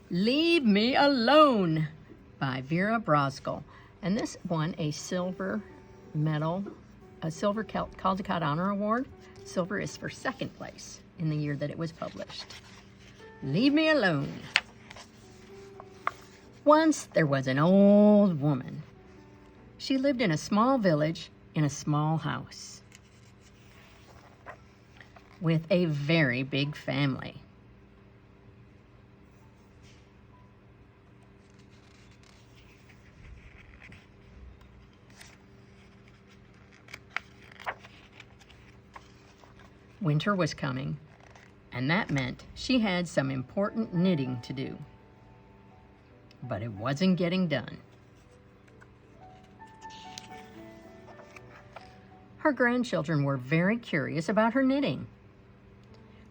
Leave Me Alone by Vera Brosgol. And this won a silver medal, a silver Caldecott Honor Award. Silver is for second place in the year that it was published. Leave me alone. Once there was an old woman. She lived in a small village in a small house with a very big family. Winter was coming, and that meant she had some important knitting to do. But it wasn't getting done. Her grandchildren were very curious about her knitting.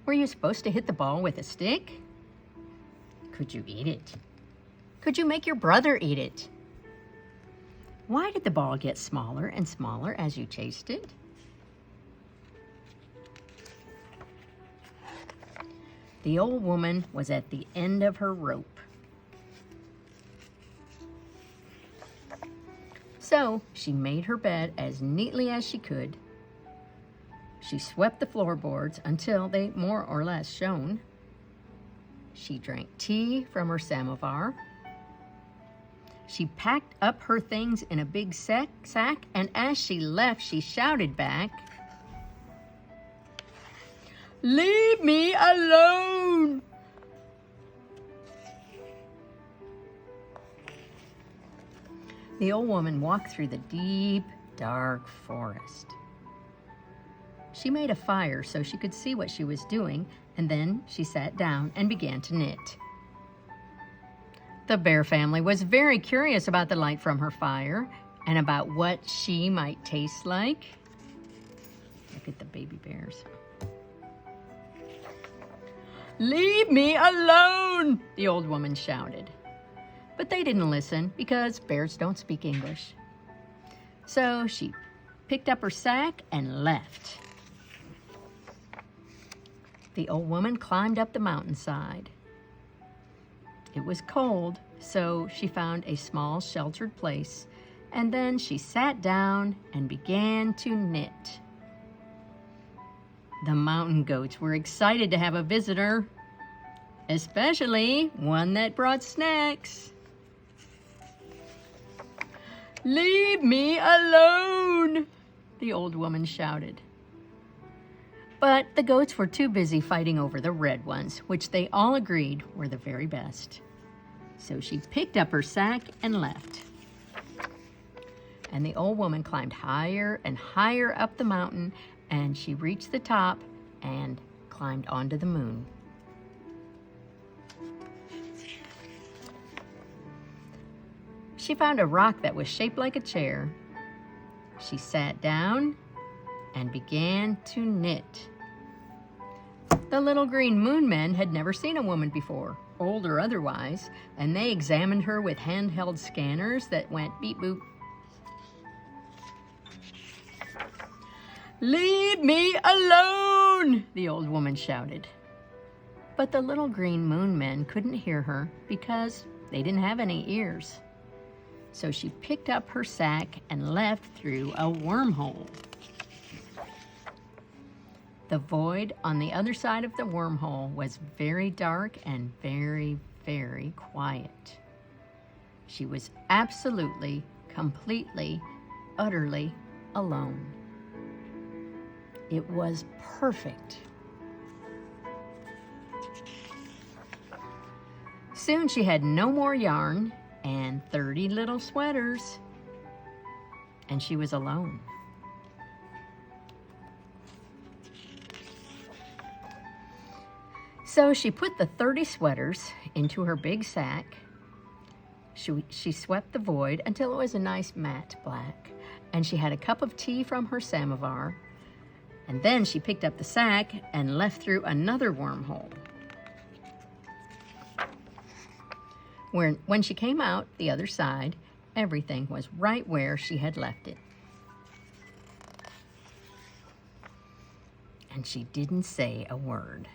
Were you supposed to hit the ball with a stick? Could you eat it? Could you make your brother eat it? Why did the ball get smaller and smaller as you chased it? The old woman was at the end of her rope. So she made her bed as neatly as she could. She swept the floorboards until they more or less shone. She drank tea from her samovar. She packed up her things in a big sack, and as she left, she shouted back, "Leave me alone!" The old woman walked through the deep, dark forest. She made a fire so she could see what she was doing, and then she sat down and began to knit. The bear family was very curious about the light from her fire and about what she might taste like. Look at the baby bears. "Leave me alone!" the old woman shouted. But they didn't listen because bears don't speak English. So she picked up her sack and left. The old woman climbed up the mountainside. It was cold, so she found a small sheltered place, and then she sat down and began to knit. The mountain goats were excited to have a visitor, especially one that brought snacks. "Leave me alone!" the old woman shouted. But the goats were too busy fighting over the red ones, which they all agreed were the very best. So she picked up her sack and left. And the old woman climbed higher and higher up the mountain, and she reached the top and climbed onto the moon. She found a rock that was shaped like a chair. She sat down and began to knit. The little green moon men had never seen a woman before, old or otherwise, and they examined her with handheld scanners that went beep boop. "Leave me alone!" the old woman shouted. But the little green moon men couldn't hear her because they didn't have any ears. So she picked up her sack and left through a wormhole. The void on the other side of the wormhole was very dark and very, very quiet. She was absolutely, completely, utterly alone. It was perfect. Soon she had no more yarn and 30 little sweaters, and she was alone. So she put the 30 sweaters into her big sack. She swept the void until it was a nice matte black, and she had a cup of tea from her samovar, and then she picked up the sack and left through another wormhole. When she came out the other side, everything was right where she had left it. And she didn't say a word.